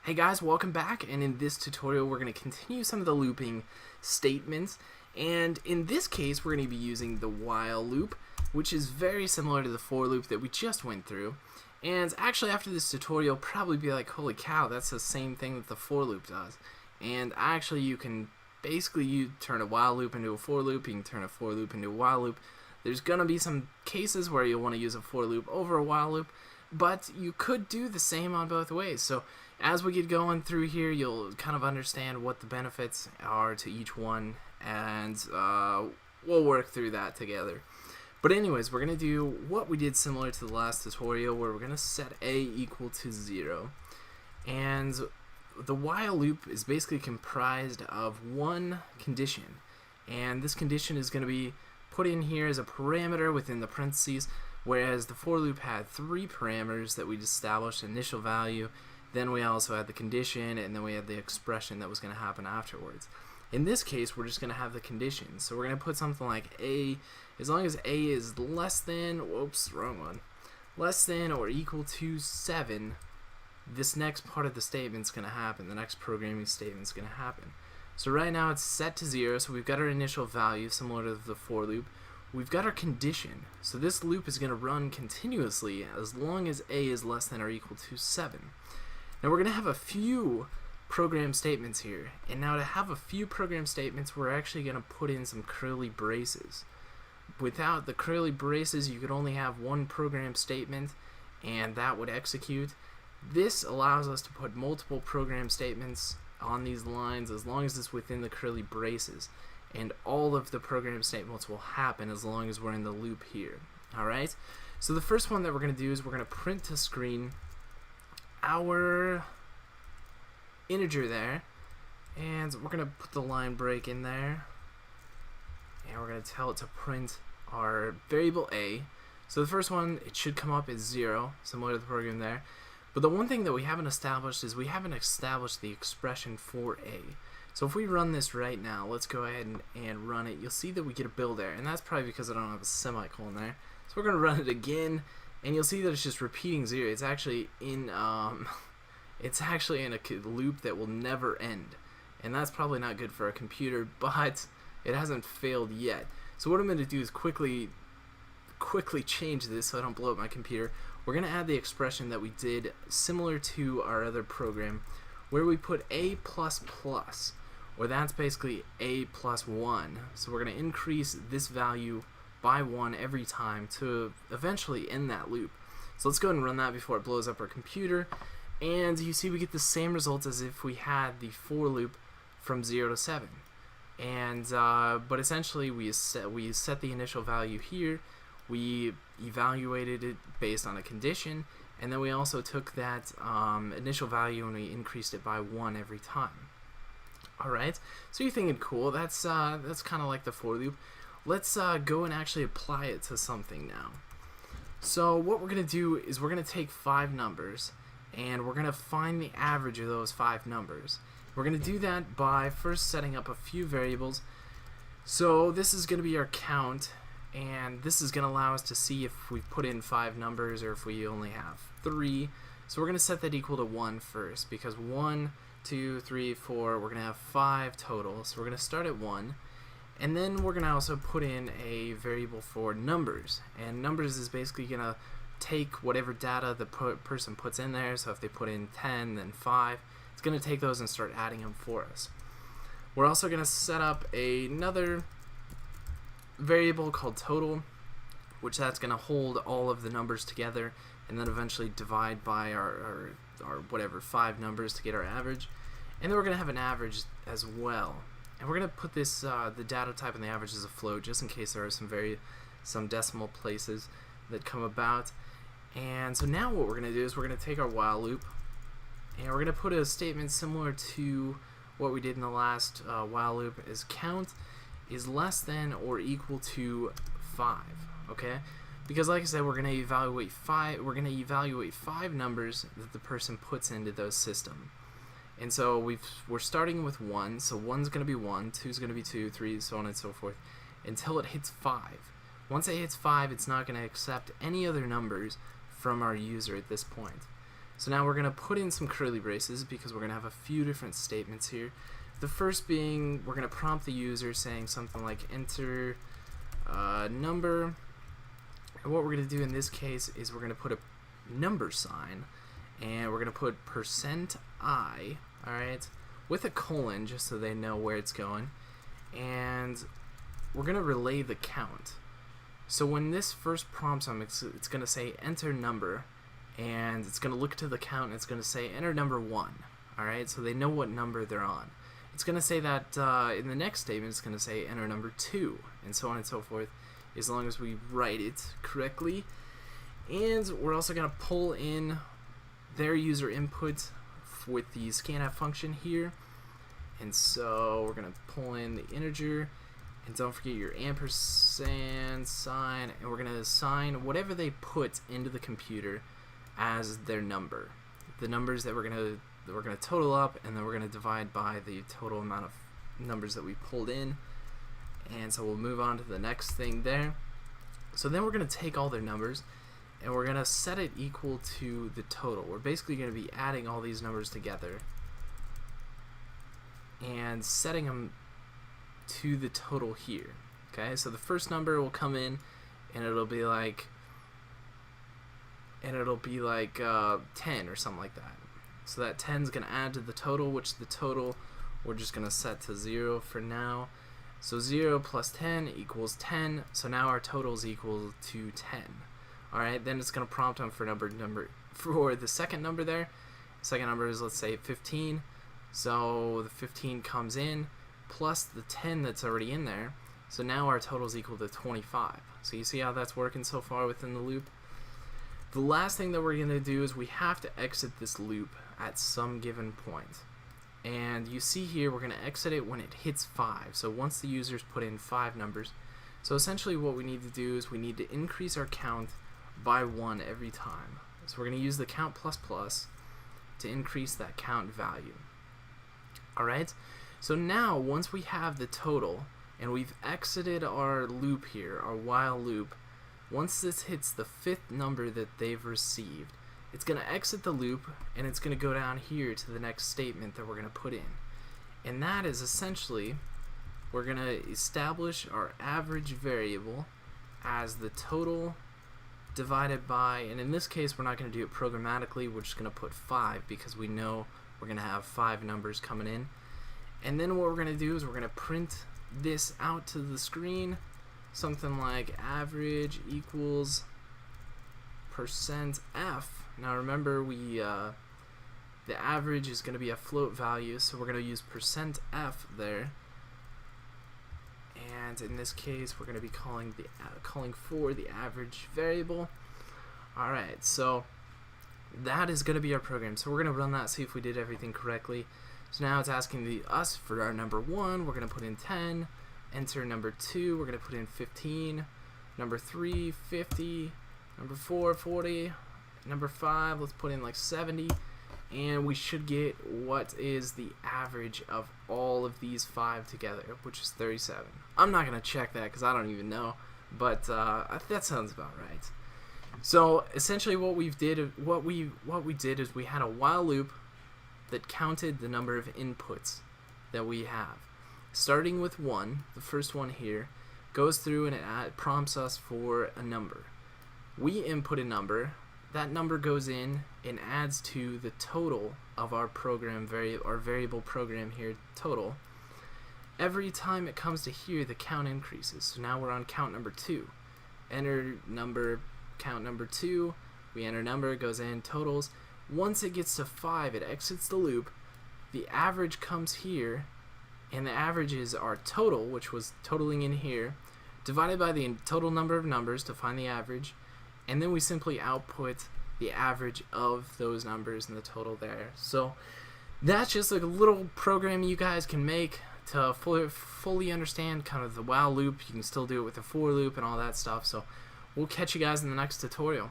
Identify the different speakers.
Speaker 1: Hey guys, welcome back, and in this tutorial we're going to continue some of the looping statements, and in this case we're going to be using the while loop, which is very similar to the for loop that we just went through. And actually after this tutorial you'll probably be like, holy cow, that's the same thing that the for loop does. And actually you can basically turn a while loop into a for loop, you can turn a for loop into a while loop. There's going to be some cases where you'll want to use a for loop over a while loop, but you could do the same on both ways. So as we get going through here, you'll kind of understand what the benefits are to each one, and we'll work through that together. But anyways, we're going to do what we did similar to the last tutorial, where we're going to set a equal to 0. And the while loop is basically comprised of one condition, and this condition is going to be put in here as a parameter within the parentheses, whereas the for loop had 3 parameters that we established: initial value, then we also had the condition, and then we had the expression that was going to happen afterwards. In this case, we're just going to have the condition. So we're going to put something like a, as long as a is less than, whoops, wrong one, less than or equal to 7, this next part of the statement is going to happen. The next programming statement is going to happen. So right now it's set to 0, so we've got our initial value similar to the for loop. We've got our condition, so this loop is going to run continuously as long as a is less than or equal to 7. Now we're going to have a few program statements here, and now to have a few program statements we're actually going to put in some curly braces. Without the curly braces you could only have one program statement and that would execute. This allows us to put multiple program statements on these lines as long as it's within the curly braces, and all of the program statements will happen as long as we're in the loop here. Alright, so the first one that we're going to do is we're going to print to screen our integer there, and we're going to put the line break in there, and we're going to tell it to print our variable a. So the first one, it should come up as 0, similar to the program there. But the one thing that we haven't established is we haven't established the expression for a. So if we run this right now, let's go ahead and run it, you'll see that we get a bill there, and that's probably because I don't have a semicolon there. So we're going to run it again, and you'll see that it's just repeating 0. It's actually in a loop that will never end, and that's probably not good for a computer, but it hasn't failed yet. So what I'm going to do is quickly change this so I don't blow up my computer. We're going to add the expression that we did similar to our other program, where we put a plus plus, or that's basically a plus 1. So we're going to increase this value by 1 every time to eventually end that loop. So let's go ahead and run that before it blows up our computer, and you see we get the same results as if we had the for loop from 0 to 7. And but essentially we set the initial value here, we evaluated it based on a condition, and then we also took that initial value and we increased it by 1 every time. Alright, so you're thinking, cool, that's kind of like the for loop. Let's go and actually apply it to something now. So what we're going to do is we're going to take 5 numbers, and we're going to find the average of those 5 numbers. We're going to do that by first setting up a few variables. So this is going to be our count, and this is going to allow us to see if we put in 5 numbers or if we only have 3. So we're going to set that equal to 1 first, because 1, 2, 3, 4, we're going to have 5 total. So we're going to start at 1, and then we're going to also put in a variable for numbers, and numbers is basically going to take whatever data the person puts in there. So if they put in 10, then 5, it's going to take those and start adding them for us. We're also going to set up another variable called total, which that's going to hold all of the numbers together and then eventually divide by our whatever 5 numbers to get our average. And then we're going to have an average as well, and we're going to put this the data type and the average as a float, just in case there are some decimal places that come about. And so now what we're going to do is we're going to take our while loop, and we're going to put a statement similar to what we did in the last while loop, is count is less than or equal to 5. Okay, because like I said, we're going to evaluate 5 numbers that the person puts into those system. And so we're starting with 1, so 1's going to be 1, 2's going to be 2, 3, so on and so forth, until it hits 5. Once it hits 5, it's not going to accept any other numbers from our user at this point. So now we're going to put in some curly braces because we're going to have a few different statements here. The first being, we're going to prompt the user saying something like enter number. And what we're going to do in this case is we're going to put a number sign, and we're going to put %i, alright, with a colon just so they know where it's going. And we're going to relay the count. So when this first prompts them, it's going to say enter number, and it's going to look to the count, and it's going to say enter number 1. Alright, so they know what number they're on. It's going to say that in the next statement, it's going to say enter number 2, and so on and so forth, as long as we write it correctly. And we're also going to pull in their user input with the scanf function here. And so we're going to pull in the integer, and don't forget your ampersand sign, and we're going to assign whatever they put into the computer as their number. The numbers that we're going to total up, and then we're going to divide by the total amount of numbers that we pulled in. And so we'll move on to the next thing there. So then we're going to take all their numbers, and we're going to set it equal to the total. We're basically going to be adding all these numbers together and setting them to the total here. Okay, so the first number will come in, and it'll be like 10 or something like that. So that 10 is going to add to the total, which the total we're just going to set to 0 for now. So 0 plus 10 equals 10. So now our total is equal to 10. Alright, then it's going to prompt them for for the second number there. Second number is, let's say, 15. So the 15 comes in plus the 10 that's already in there. So now our total is equal to 25. So you see how that's working so far within the loop? The last thing that we're going to do is we have to exit this loop at some given point. And you see here we're going to exit it when it hits 5. So once the users put in 5 numbers. So essentially what we need to do is we need to increase our count by 1 every time. So we're going to use the count plus plus to increase that count value. Alright, so now once we have the total and we've exited our loop here, our while loop, once this hits the 5th number that they've received, it's going to exit the loop, and it's going to go down here to the next statement that we're going to put in. And that is essentially, we're going to establish our average variable as the total divided by, and in this case we're not going to do it programmatically, we're just going to put 5 because we know we're going to have 5 numbers coming in. And then what we're going to do is we're going to print this out to the screen, something like average equals %f. Now remember, the average is going to be a float value, so we're going to use %f there. And in this case, we're going to be calling for the average variable. All right, so that is going to be our program. So we're going to run that, see if we did everything correctly. So now it's asking us for our number 1. We're going to put in 10. Enter number 2. We're going to put in 15. Number 3, 50. Number 4, 40. Number 5, let's put in like 70. And we should get what is the average of all of these 5 together, which is 37. I'm not going to check that because I don't even know, but that sounds about right. So essentially what we did is we had a while loop that counted the number of inputs that we have. Starting with 1, the first one here, goes through and it prompts us for a number. We input a number, that number goes in and adds to the total of our program, our variable program here, total. Every time it comes to here, the count increases. So now we're on count number 2. Enter number, count number 2, we enter number, it goes in, totals. Once it gets to 5, it exits the loop. The average comes here, and the average is our total, which was totaling in here, divided by the total number of numbers to find the average, and then we simply output the average of those numbers and the total there. So that's just like a little program you guys can make to fully understand kind of the while loop. You can still do it with the for loop and all that stuff. So we'll catch you guys in the next tutorial.